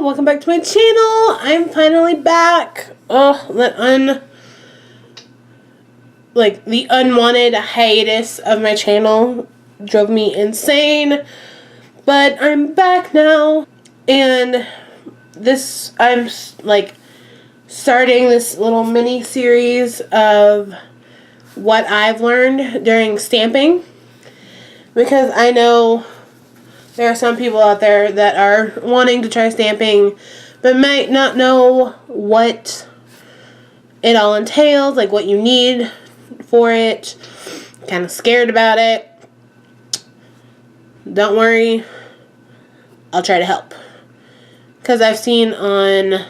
welcome back to my channel. I'm finally back. Oh, the unwanted hiatus of my channel drove me insane. But I'm back now, and I'm starting this little mini series of what I've learned during stamping, because I know there are some people out there that are wanting to try stamping but might not know what it all entails, like what you need for it, kind of scared about it. Don't worry, I'll try to help, because I've seen on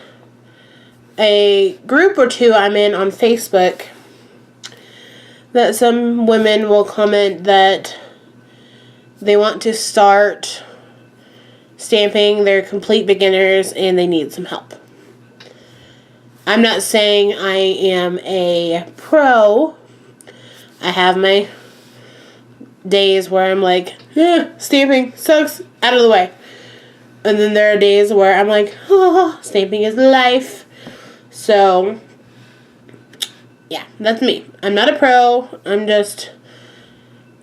a group or two I'm in on Facebook that some women will comment that they want to start stamping, they're complete beginners, and they need some help. I'm not saying I am a pro. I have my days where I'm like, stamping sucks, out of the way. And then there are days where I'm like, oh, stamping is life. So, yeah, that's me. I'm not a pro.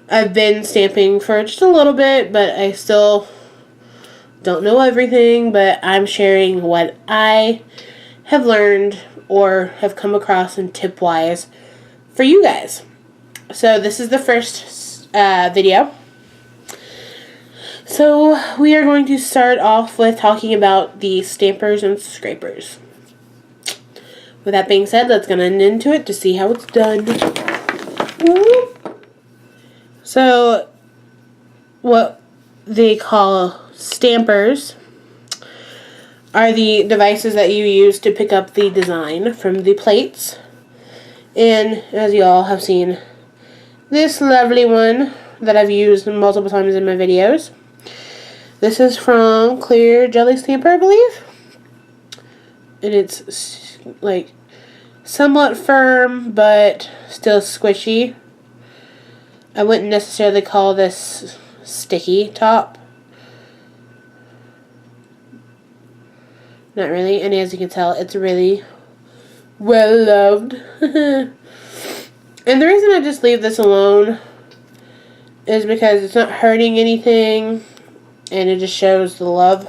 I've been stamping for just a little bit, but I still don't know everything, but I'm sharing what I have learned or have come across in tip-wise for you guys. So this is the first video. So we are going to start off with talking about the stampers and scrapers. With that being said, let's get into it to see how it's done. So, what they call stampers are the devices that you use to pick up the design from the plates. And as you all have seen, this lovely one that I've used multiple times in my videos. This is from Clear Jelly Stamper, I believe. And it's like somewhat firm, but still squishy. I wouldn't necessarily call this sticky top. Not really. And as you can tell, it's really well loved. And the reason I just leave this alone is because it's not hurting anything, and it just shows the love.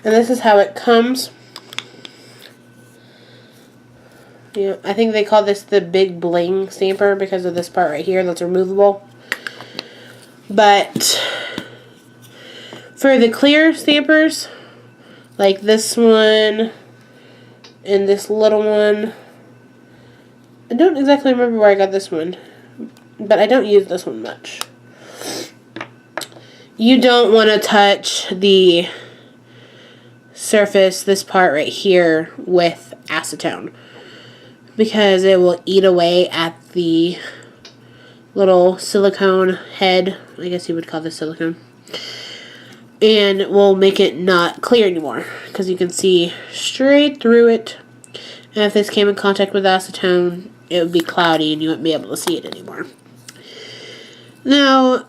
And this is how it comes. Yeah, I think they call this the big bling stamper because of this part right here that's removable. But for the clear stampers, like this one and this little one, I don't exactly remember where I got this one, but I don't use this one much. You don't want to touch the surface, this part right here, with acetone, because it will eat away at the little silicone head, I guess you would call this silicone, and will make it not clear anymore, because you can see straight through it. And if this came in contact with acetone, it would be cloudy and you wouldn't be able to see it anymore. Now,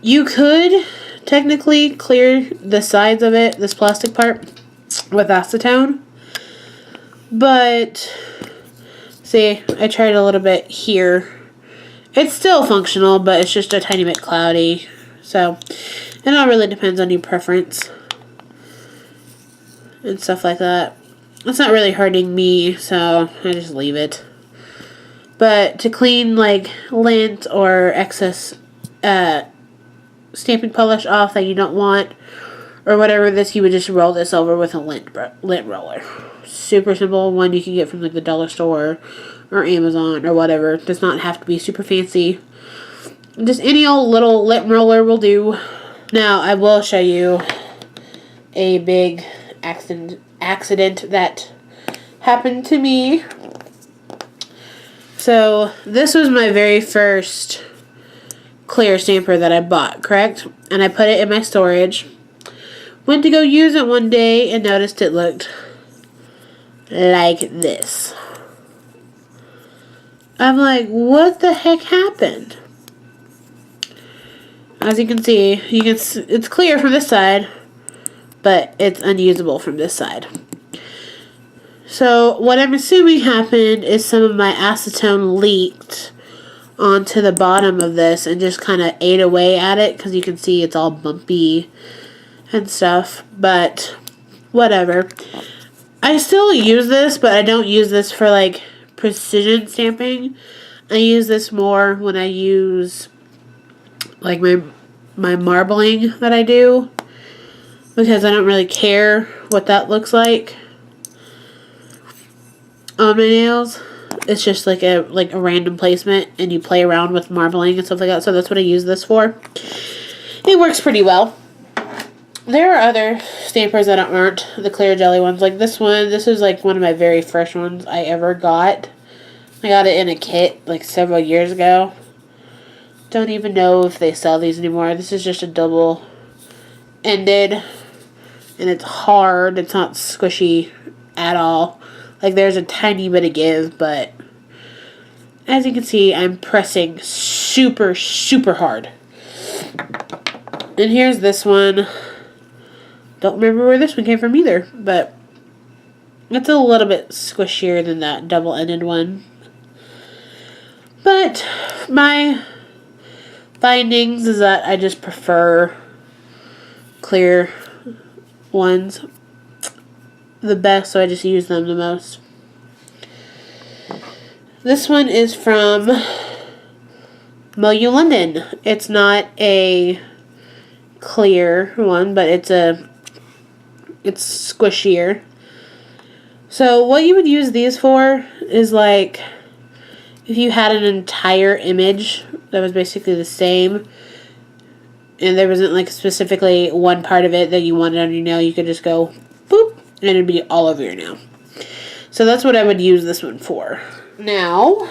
you could technically clear the sides of it, this plastic part, with acetone. But, see, I tried a little bit here. It's still functional, but it's just a tiny bit cloudy. So, it all really depends on your preference and stuff like that. It's not really hurting me, so I just leave it. But to clean, like, lint or excess stamping polish off that you don't want, or whatever, you would just roll this over with a lint roller. Super simple one you can get from like the dollar store or Amazon or whatever. It does not have to be super fancy. Just any old little lint roller will do. Now I will show you a big accident that happened to me. So this was my very first clear stamper that I bought, correct? And I put it in my storage. Went to go use it one day and noticed it looked like this. I'm like, what the heck happened? As you can see, it's clear from this side, but it's unusable from this side. So what I'm assuming happened is some of my acetone leaked onto the bottom of this and just kind of ate away at it, because you can see it's all bumpy and stuff, but whatever. I still use this, but I don't use this for like precision stamping. I use this more when I use like my marbling that I do, because I don't really care what that looks like on my nails. It's just like a random placement, and you play around with marbling and stuff like that. So that's what I use this for. It works pretty well. There are other stampers that aren't the clear jelly ones. Like this one. This is like one of my very first ones I ever got. I got it in a kit like several years ago. Don't even know if they sell these anymore. This is just a double-ended, and it's hard. It's not squishy at all. Like, there's a tiny bit of give, but as you can see, I'm pressing super, super hard. And here's this one. Don't remember where this one came from either, but it's a little bit squishier than that double-ended one. But my findings is that I just prefer clear ones the best, so I just use them the most. This one is from Moyu London. It's not a clear one, but it's squishier. So what you would use these for is like if you had an entire image that was basically the same, and there wasn't like specifically one part of it that you wanted on your nail, you could just go boop, and it'd be all over your nail. So that's what I would use this one for. Now,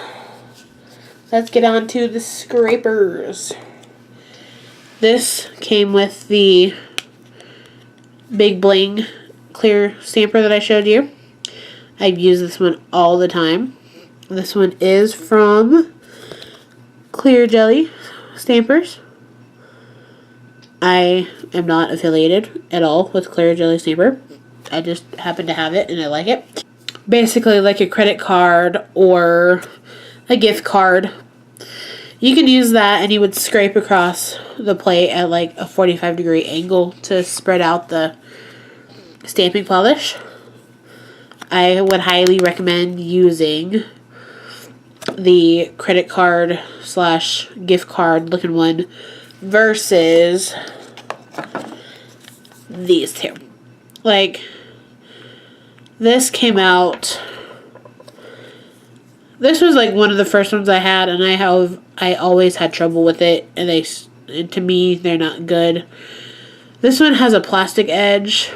let's get on to the scrapers. This came with the Big Bling clear stamper that I showed you. I've used this one all the time. This one is from Clear Jelly Stampers. I am not affiliated at all with Clear Jelly Stamper. I just happen to have it and I like it. Basically like a credit card or a gift card. You can use that and you would scrape across the plate at like a 45-degree angle to spread out the stamping polish. I would highly recommend using the credit card / gift card looking one versus these two. Like, this came out, this was like one of the first ones I had, and I always had trouble with it, and to me they're not good. This one has a plastic edge,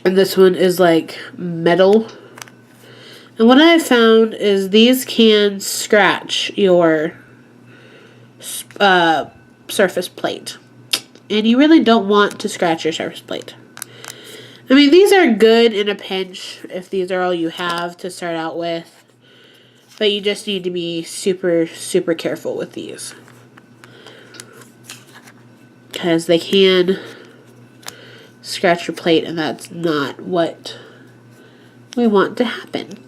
and this one is like metal. And what I found is these can scratch your surface plate. And you really don't want to scratch your surface plate. I mean, these are good in a pinch if these are all you have to start out with. But you just need to be super, super careful with these. Because they can scratch your plate, and that's not what we want to happen.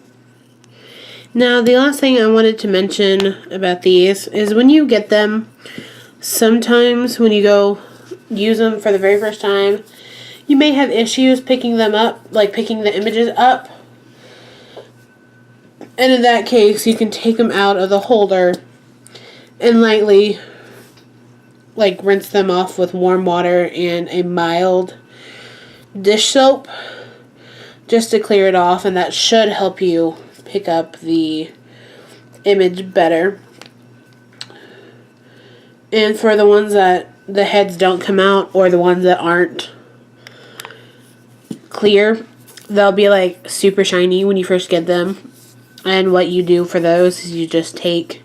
Now, the last thing I wanted to mention about these is when you get them, sometimes when you go use them for the very first time, you may have issues picking them up, like picking the images up. And in that case, you can take them out of the holder and lightly like rinse them off with warm water and a mild dish soap just to clear it off, and that should help you pick up the image better. And for the ones that the heads don't come out, or the ones that aren't clear, they'll be like super shiny when you first get them. And what you do for those is you just take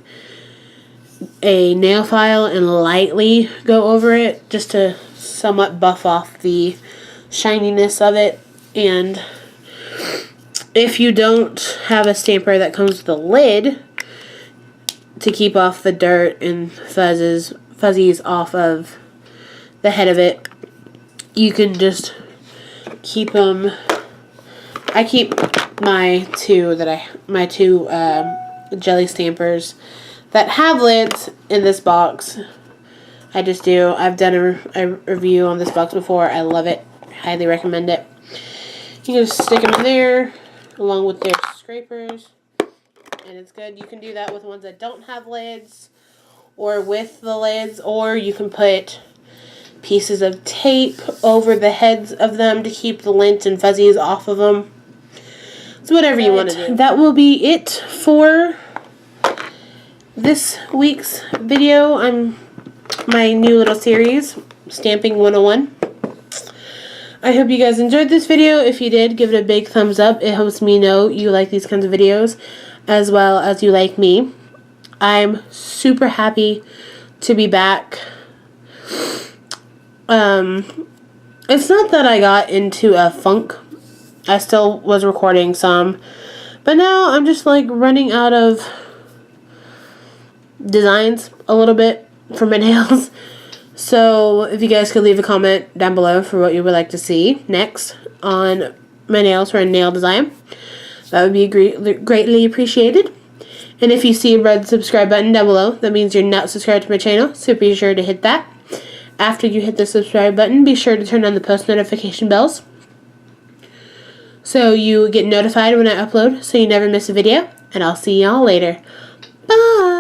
a nail file and lightly go over it just to somewhat buff off the shininess of it. And if you don't have a stamper that comes with a lid to keep off the dirt and fuzzies off of the head of it, you can just keep them. I keep my two jelly stampers that have lids in this box. I just do. I've done a review on this box before. I love it. Highly recommend it. You can just stick them in there along with their scrapers, and it's good. You can do that with ones that don't have lids or with the lids, or you can put pieces of tape over the heads of them to keep the lint and fuzzies off of them. It's whatever you want to do. That will be it for this week's video on my new little series, Stamping 101. I hope you guys enjoyed this video. If you did, give it a big thumbs up. It helps me know you like these kinds of videos as well as you like me. I'm super happy to be back. It's not that I got into a funk. I still was recording some. But now I'm just like running out of designs a little bit for my nails. So if you guys could leave a comment down below for what you would like to see next on my nails for a nail design, that would be greatly appreciated. And if you see a red subscribe button down below, that means you're not subscribed to my channel, so be sure to hit that. After you hit the subscribe button, be sure to turn on the post notification bells so you get notified when I upload, so you never miss a video. And I'll see y'all later. Bye!